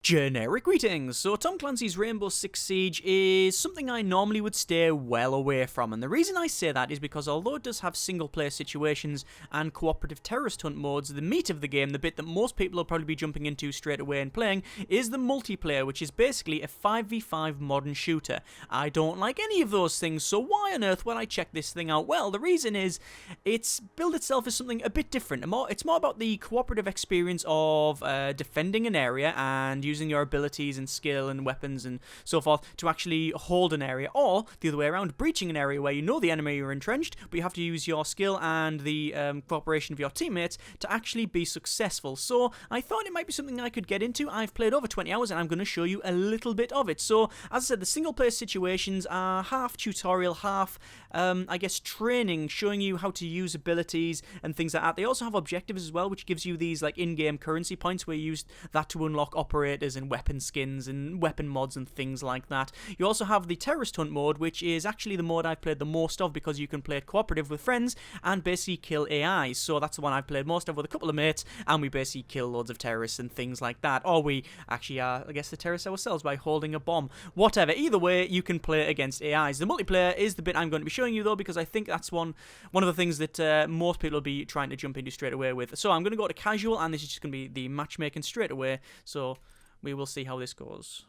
Generic greetings! So Tom Clancy's Rainbow Six Siege is something I normally would stay well away from, and the reason I say that is because although it does have single player situations and cooperative terrorist hunt modes, the meat of the game, the bit that most people will probably be jumping into straight away and playing, is the multiplayer, which is basically a 5v5 modern shooter. I don't like any of those things, so why on earth would I check this thing out? Well, the reason is, its build itself is something a bit different. It's more about the cooperative experience of defending an area and using your abilities and skill and weapons and so forth to actually hold an area, or the other way around, breaching an area where you know the enemy are entrenched, but you have to use your skill and the cooperation of your teammates to actually be successful. So I thought it might be something I could get into. I've played over 20 hours and I'm going to show you a little bit of it. So as I said, the single player situations are half tutorial, half I guess training, showing you how to use abilities and things like that. They also have objectives as well, which gives you these like in-game currency points where you use that to unlock operators and weapon skins and weapon mods and things like that. You also have the terrorist hunt mode, which is actually the mode I've played the most of because you can play it cooperative with friends and basically kill AIs. So that's the one I've played most of with a couple of mates, and we basically kill loads of terrorists and things like that. Or we actually are, I guess, the terrorists ourselves by holding a bomb. Whatever. Either way, you can play against AIs. The multiplayer is the bit I'm going to be showing you though, because I think that's one of the things that most people will be trying to jump into straight away with. So I'm going to go to casual, and this is just going to be the matchmaking straight away. So we will see how this goes.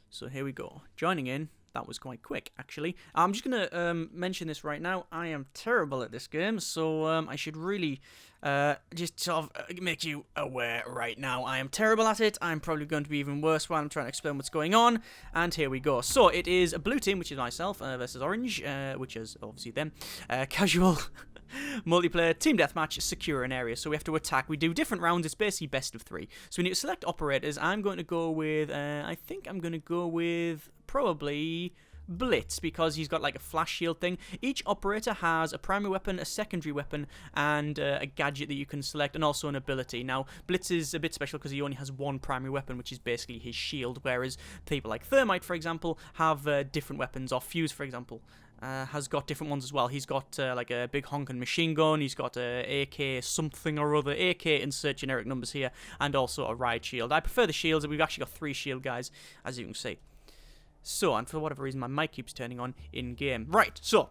So here we go. Joining in. That was quite quick, actually. I'm just going to mention this right now. I am terrible at this game, so I should really just sort of make you aware right now. I am terrible at it. I'm probably going to be even worse while I'm trying to explain what's going on. And here we go. So it is a blue team, which is myself, versus orange, which is obviously them. Casual. Multiplayer, team deathmatch, secure an area. So we have to attack. We do different rounds. It's basically best of 3. So we need to select operators. I'm going to go with, I think I'm going to go with probably Blitz, because he's got like a flash shield thing. Each operator has a primary weapon, a secondary weapon, and a gadget that you can select, and also an ability. Now, Blitz is a bit special because he only has one primary weapon, which is basically his shield, whereas people like Thermite, for example, have different weapons, or Fuse, for example, has got different ones as well. He's got like a big honking machine gun, he's got a AK something or other, AK insert generic numbers here, and also a riot shield. I prefer the shields, and we've actually got 3 shield guys, as you can see. So, and for whatever reason my mic keeps turning on in-game. Right, so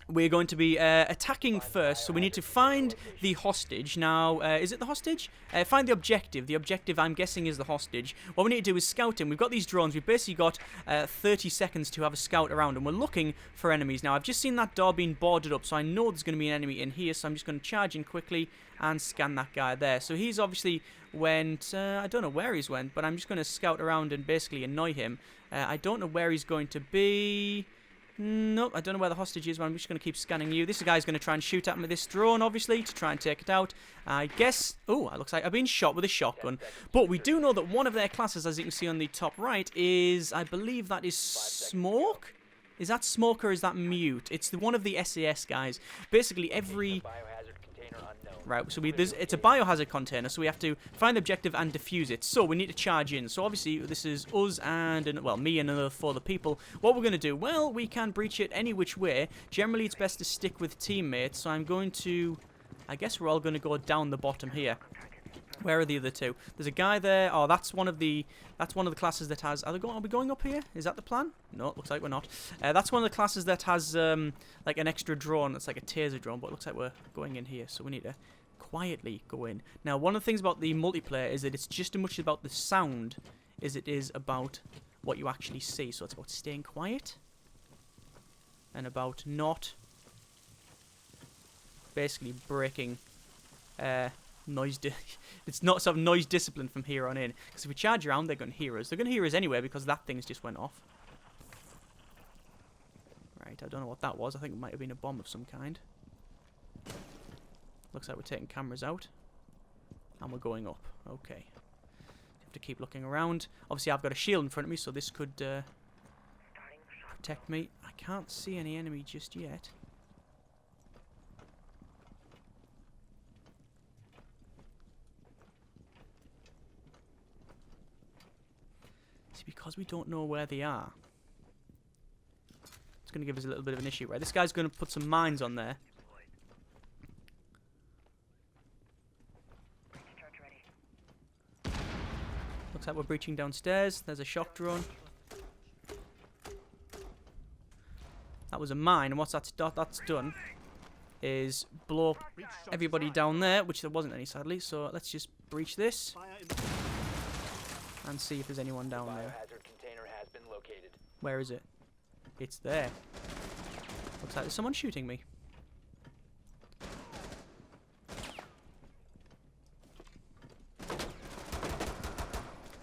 we're going to be attacking first, so we need to find the hostage. Now, is it the hostage? Find the objective. The objective, I'm guessing, is the hostage. What we need to do is scout him. We've got these drones. We've basically got 30 seconds to have a scout around, and we're looking for enemies. Now, I've just seen that door being boarded up, so I know there's going to be an enemy in here, so I'm just going to charge in quickly and scan that guy there. So he's obviously went, I don't know where he's went, but I'm just going to scout around and basically annoy him. I don't know where he's going to be. Nope, I don't know where the hostage is, but I'm just going to keep scanning you. This guy's going to try and shoot at me with this drone, obviously, to try and take it out. I guess... Oh, it looks like I've been shot with a shotgun. But we do know that one of their classes, as you can see on the top right, is... I believe that is Smoke? Is that Smoke or is that Mute? It's one of the SAS guys. Basically, every... Right, so it's a biohazard container, so we have to find the objective and defuse it. So we need to charge in. So obviously this is us and, well, me and another 4 other people. What we're going to do? Well, we can breach it any which way. Generally, it's best to stick with teammates. So I'm going to... I guess we're all going to go down the bottom here. Where are the other 2? There's a guy there. Oh, that's one of the classes that has... Are we going up here? Is that the plan? No, it looks like we're not. That's one of the classes that has like an extra drone. That's like a taser drone, but it looks like we're going in here. So we need to quietly go in. Now, one of the things about the multiplayer is that it's just as much about the sound as it is about what you actually see. So it's about staying quiet and about not basically breaking it's not sort of noise discipline from here on in, because if we charge around, they're going to hear us. They're going to hear us anyway because that thing's just went off. Right, I don't know what that was. I think it might have been a bomb of some kind. Looks like we're taking cameras out, and we're going up. Okay, have to keep looking around. Obviously, I've got a shield in front of me, so this could protect me. I can't see any enemy just yet. Because we don't know where they are, it's going to give us a little bit of an issue, right? This guy's going to put some mines on there. Looks like we're breaching downstairs. There's a shock drone. That was a mine, and what's that's done is blow up everybody down there, which there wasn't any, sadly. So let's just breach this and see if there's anyone down there. Where is it? It's there. Looks like there's someone shooting me.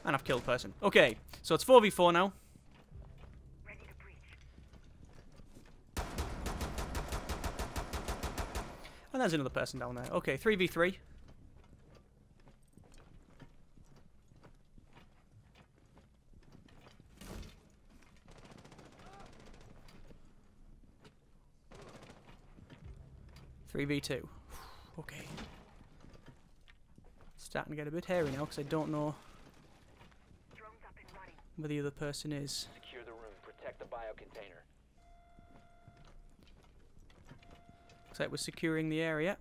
And I've killed a person. Okay, so it's 4v4 now. And there's another person down there. Okay, 3v3. Three v two. Okay. Starting to get a bit hairy now because I don't know where the other person is. Secure the room. Protect the bio container. Looks like we're securing the area.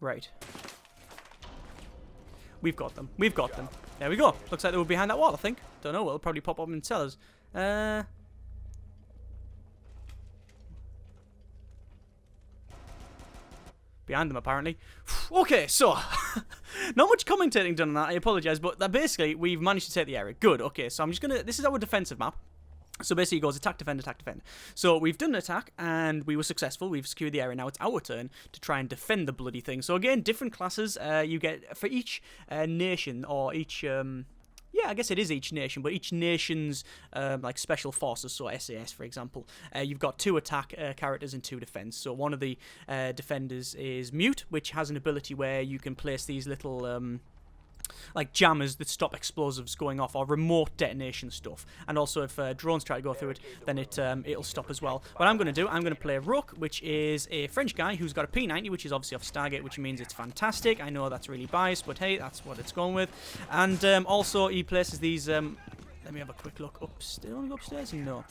Right. We've got them. We've got them. There we go. Looks like they were behind that wall, I think. Don't know. It'll probably pop up in cellars. Behind them, apparently. Okay, so not much commentating done on that. I apologise, but that basically we've managed to take the area. Good. Okay, so I'm just gonna. This is our defensive map. So basically, it goes attack, defend, attack, defend. So we've done an attack, and we were successful. We've secured the area. Now it's our turn to try and defend the bloody thing. So again, different classes you get for each nation or each. Yeah, I guess it is each nation, but each nation's like special forces, so SAS, for example, you've got 2 attack characters and 2 defense. So one of the defenders is Mute, which has an ability where you can place these little like jammers that stop explosives going off, or remote detonation stuff. And also if drones try to go through it, then it'll stop as well. What I'm going to do, I'm going to play Rook, which is a French guy who's got a P90, which is obviously off Stargate, which means it's fantastic. I know that's really biased, but hey, that's what it's going with. And also he places these let me have a quick look upstairs. Do I want to go upstairs? No.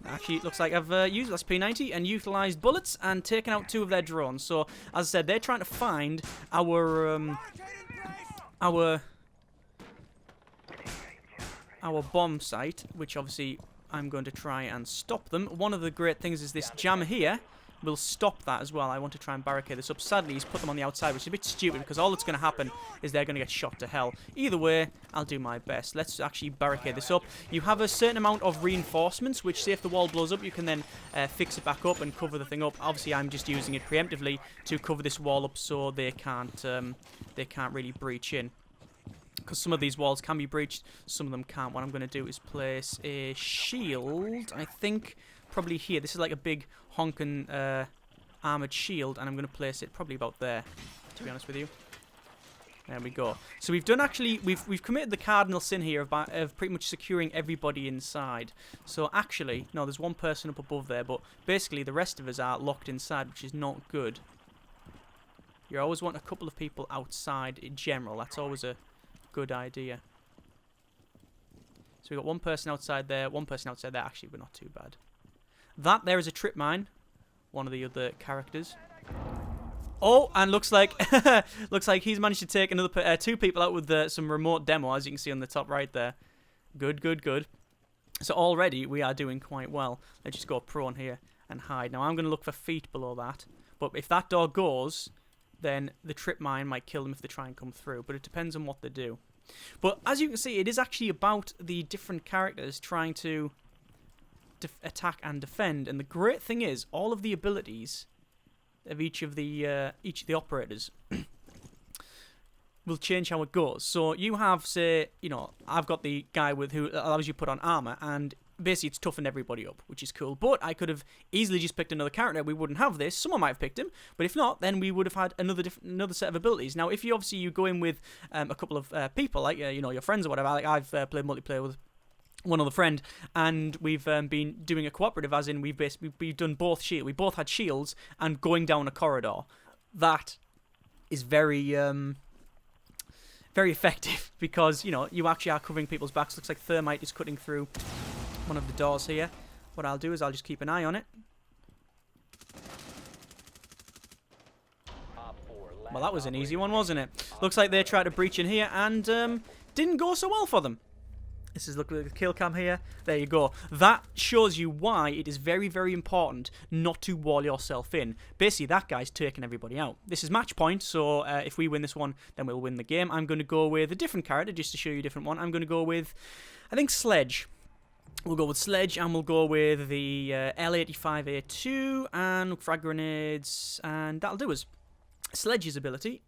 Actually, it looks like I've used this P90 and utilised bullets and taken out 2 of their drones. So, as I said, they're trying to find our bomb site, which obviously I'm going to try and stop them. One of the great things is this jammer here will stop that as well. I want to try and barricade this up. Sadly, he's put them on the outside, which is a bit stupid because all that's going to happen is they're going to get shot to hell. Either way, I'll do my best. Let's actually barricade this up. You have a certain amount of reinforcements, which, say if the wall blows up, you can then fix it back up and cover the thing up. Obviously, I'm just using it preemptively to cover this wall up so they can't really breach in. Because some of these walls can be breached, some of them can't. What I'm going to do is place a shield, I think, probably here. This is like a big honking armoured shield, and I'm going to place it probably about there, to be honest with you. There we go. So we've done actually, we've committed the cardinal sin here of pretty much securing everybody inside. So actually, no, there's one person up above there, but basically the rest of us are locked inside, which is not good. You always want a couple of people outside in general. That's always a good idea. So we've got one person outside there, one person outside there. Actually, we're not too bad. That there is a trip mine, one of the other characters. Oh, and looks like he's managed to take another 2 people out with some remote demo, as you can see on the top right there. Good, good, good. So already we are doing quite well. Let's just go prone here and hide. Now I'm going to look for feet below that. But if that door goes, then the trip mine might kill them if they try and come through. But it depends on what they do. But as you can see, it is actually about the different characters trying to attack and defend. And the great thing is, all of the abilities of each of the operators will change how it goes. So you have, say, you know, I've got the guy who allows you to put on armor, and basically it's toughened everybody up, which is cool. But I could have easily just picked another character. We wouldn't have this. Someone might have picked him, but if not, then we would have had another set of abilities. Now, if you go in with a couple of people, like you know, your friends or whatever. Like I've played multiplayer with one other friend, and we've been doing a cooperative, as in we've done both shield. We both had shields and going down a corridor. That is very very effective because, you know, you actually are covering people's backs. Looks like thermite is cutting through one of the doors here. What I'll do is I'll just keep an eye on it. Well, that was an easy one, wasn't it? Looks like they tried to breach in here and didn't go so well for them. This is look at the kill cam here. There you go. That shows you why it is very, very important not to wall yourself in. Basically, that guy's taking everybody out. This is match point, so if we win this one, then we'll win the game. I'm going to go with a different character just to show you a different one. I'm going to go with, I think, Sledge. We'll go with Sledge, and we'll go with the L85A2 and frag grenades, and that'll do us. Sledge's ability,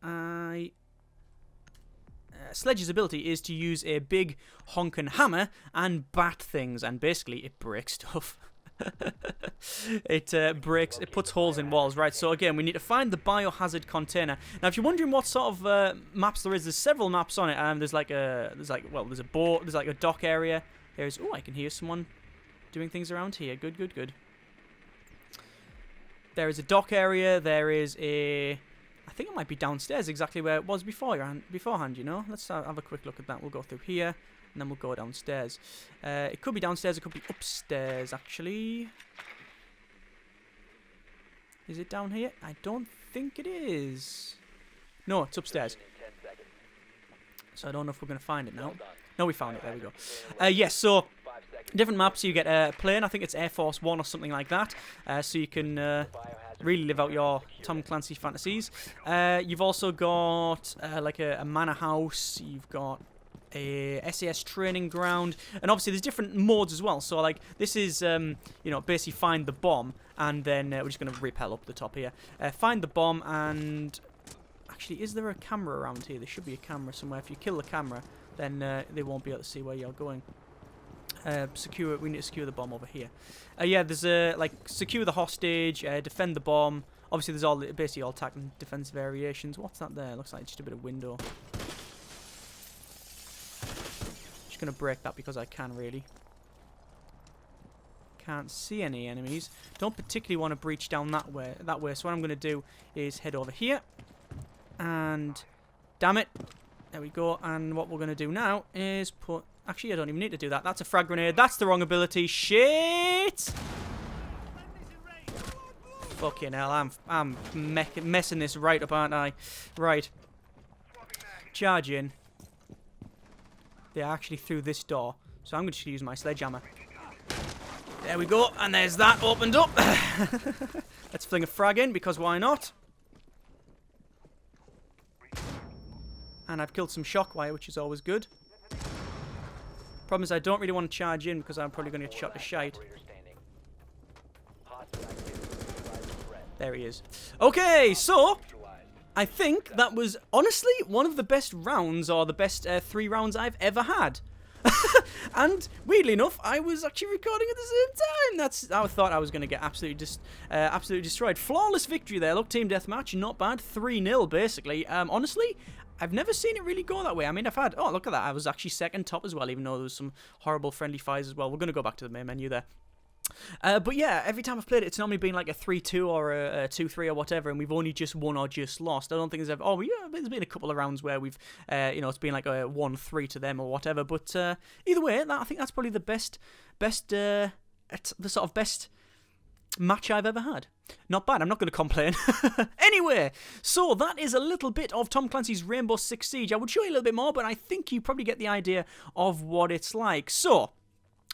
Sledge's ability is to use a big honkin' hammer and bat things, and basically it breaks stuff. It puts holes in walls, right? So again, we need to find the biohazard container. Now, if you're wondering what sort of maps there is, there's several maps on it. There's a boat, there's like a dock area. There's I can hear someone doing things around here. Good, good, good. There is a dock area. There is a, I think it might be downstairs, exactly where it was beforehand, you know? Let's have a quick look at that. We'll go through here, and then we'll go downstairs. It could be downstairs, it could be upstairs, actually. Is it down here? I don't think it is. No, it's upstairs. So I don't know if we're going to find it now. No, we found it. There we go. Yes, so different maps. You get a plane. I think it's Air Force One or something like that. So you can really live out your Tom Clancy fantasies. You've also got like a manor house. You've got a SAS training ground, and obviously there's different modes as well. So like this is you know, basically find the bomb, and then we're just going to rappel up the top here. Find the bomb, and actually, is there a camera around here? There should be a camera somewhere. If you kill the camera, then they won't be able to see where you're going. We need to secure the bomb over here. Yeah, there's like secure the hostage, defend the bomb. Obviously, there's basically all attack and defense variations. What's that there? Looks like just a bit of window. Just gonna break that because I can, really. Can't see any enemies. Don't particularly want to breach down that way. So what I'm gonna do is head over here, and damn it. There we go, and what we're going to do now is put... Actually, I don't even need to do that. That's a frag grenade. That's the wrong ability. Shit! Fucking hell, I'm messing this right up, aren't I? Right. Charge in. They're actually through this door, so I'm going to use my sledgehammer. There we go, and there's that opened up. Let's fling a frag in, because why not? And I've killed some shockwire, which is always good. Problem is, I don't really want to charge in because I'm probably going to get shot to shite. There he is. Okay, so I think that was honestly one of the best rounds, or the best 3 rounds I've ever had. And weirdly enough, I was actually recording at the same time. I thought I was going to get absolutely destroyed. Flawless victory there. Look, team deathmatch, not bad. 3-0 basically. Honestly, I've never seen it really go that way. I mean, I've had... Oh, look at that. I was actually second top as well, even though there was some horrible friendly fires as well. We're going to go back to the main menu there. But yeah, every time I've played it, it's normally been like a 3-2 or a 2-3 or whatever, and we've only just won or just lost. I don't think there's ever... Oh, yeah, there's been a couple of rounds where we've, you know, it's been like a 1-3 to them or whatever. But either way, I think that's probably the best match I've ever had. Not bad, I'm not going to complain. Anyway, so that is a little bit of Tom Clancy's Rainbow Six Siege. I would show you a little bit more, but I think you probably get the idea of what it's like. So,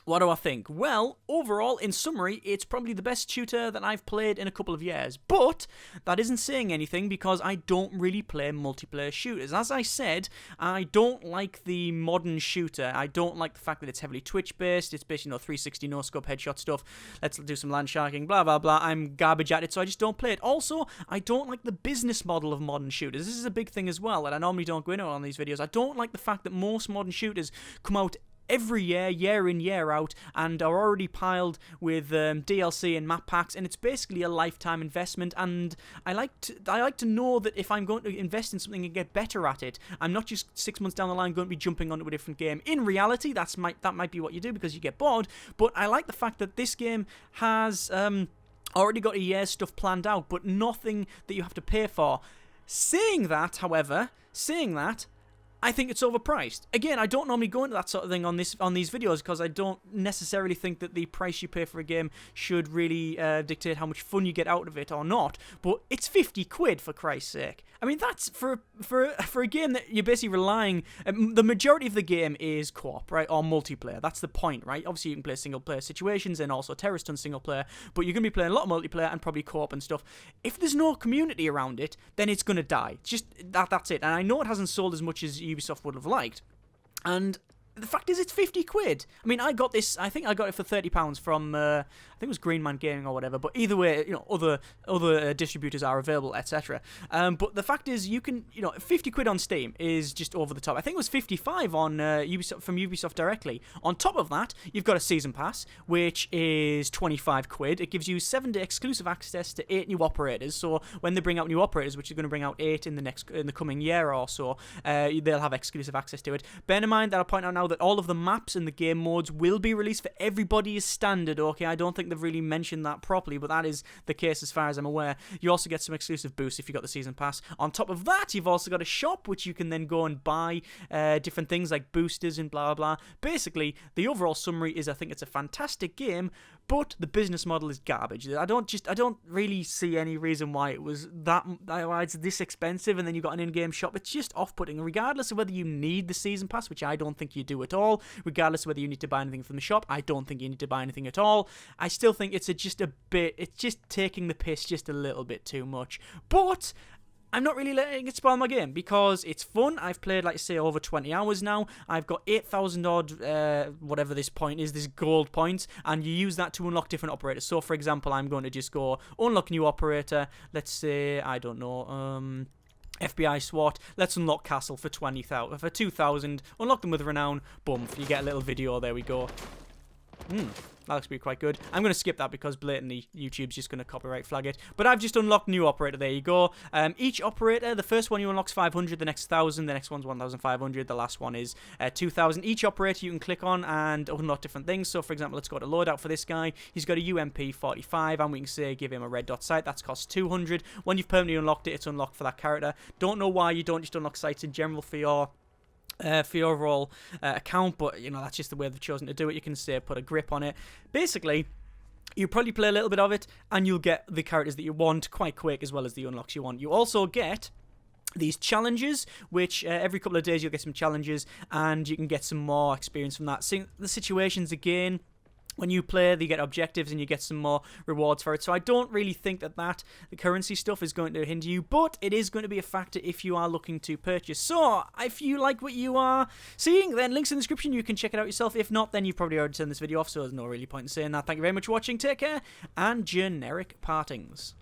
what do I think? Well, overall, in summary, it's probably the best shooter that I've played in a couple of years. But that isn't saying anything because I don't really play multiplayer shooters. As I said, I don't like the modern shooter. I don't like the fact that it's heavily Twitch-based. It's basically, you know, 360 no-scope headshot stuff. Let's do some land sharking, blah, blah, blah. I'm garbage at it, so I just don't play it. Also, I don't like the business model of modern shooters. This is a big thing as well, and I normally don't go into it on these videos. I don't like the fact that most modern shooters come out every year, year in, year out, and are already piled with DLC and map packs, and it's basically a lifetime investment. And I like to know that if I'm going to invest in something and get better at it, I'm not just 6 months down the line going to be jumping onto a different game. In reality, that might be what you do because you get bored. But I like the fact that this game has already got a year's stuff planned out, but nothing that you have to pay for. Saying that, however, I think it's overpriced. Again, I don't normally go into that sort of thing on these videos because I don't necessarily think that the price you pay for a game should really dictate how much fun you get out of it or not. But it's 50 quid for Christ's sake. I mean, that's for a game that you're basically relying. The majority of the game is co-op, right, or multiplayer. That's the point, right? Obviously, you can play single player situations and also terrorist on single player, but you're gonna be playing a lot of multiplayer and probably co-op and stuff. If there's no community around it, then it's gonna die. It's just that's it. And I know it hasn't sold as much as Ubisoft would have liked, and the fact is it's 50 quid. I mean, I got this, I think I got it for £30 from, I think it was Green Man Gaming or whatever, but either way, you know, other distributors are available, etc. But the fact is, you can, you know, 50 quid on Steam is just over the top. I think it was 55 on Ubisoft, from Ubisoft directly. On top of that, you've got a season pass, which is 25 quid. It gives you 7-day exclusive access to 8 new operators, so when they bring out new operators, which is going to bring out 8 in the coming year or so, they'll have exclusive access to it. Bear in mind that I'll point out now that all of the maps and the game modes will be released for everybody as standard, okay? I don't think they've really mentioned that properly, but that is the case as far as I'm aware. You also get some exclusive boosts if you got the season pass. On top of that, you've also got a shop which you can then go and buy different things like boosters and blah blah. Basically, the overall summary is I think it's a fantastic game, but the business model is garbage. I don't really see any reason why it was why it's this expensive and then you've got an in-game shop. It's just off-putting, regardless of whether you need the season pass, which I don't think you do at all. Regardless of whether you need to buy anything from the shop, I don't think you need to buy anything at all. I still think it's just taking the piss just a little bit too much. But I'm not really letting it spoil my game because it's fun. I've played, like I say, over 20 hours now. I've got 8,000 odd, whatever this point is, this gold points, and you use that to unlock different operators. So, for example, I'm going to just go unlock new operator. Let's say, I don't know, FBI SWAT, let's unlock Castle for 20,000, for 2,000, unlock them with Renown, boom, you get a little video, there we go. That looks to be quite good. I'm going to skip that because blatantly YouTube's just going to copyright flag it. But I've just unlocked new operator, there you go. Each operator, the first one you unlock's 500, the next 1,000, the next one's 1,500, the last one is 2,000. Each operator you can click on and unlock different things. So for example, let's go to loadout for this guy. He's got a UMP 45 and we can say give him a red dot sight. That's cost 200. When you've permanently unlocked it, it's unlocked for that character. Don't know why you don't just unlock sights in general for your overall account, but you know, that's just the way they've chosen to do it. You can say put a grip on it. Basically, you probably play a little bit of it and you'll get the characters that you want quite quick as well as the unlocks you want. You also get these challenges, which every couple of days you'll get some challenges and you can get some more experience from that. Seeing the situations again, when you play, you get objectives and you get some more rewards for it. So I don't really think that the currency stuff is going to hinder you, but it is going to be a factor if you are looking to purchase. So if you like what you are seeing, then links in the description, you can check it out yourself. If not, then you've probably already turned this video off, so there's no really point in saying that. Thank you very much for watching, take care, and generic partings.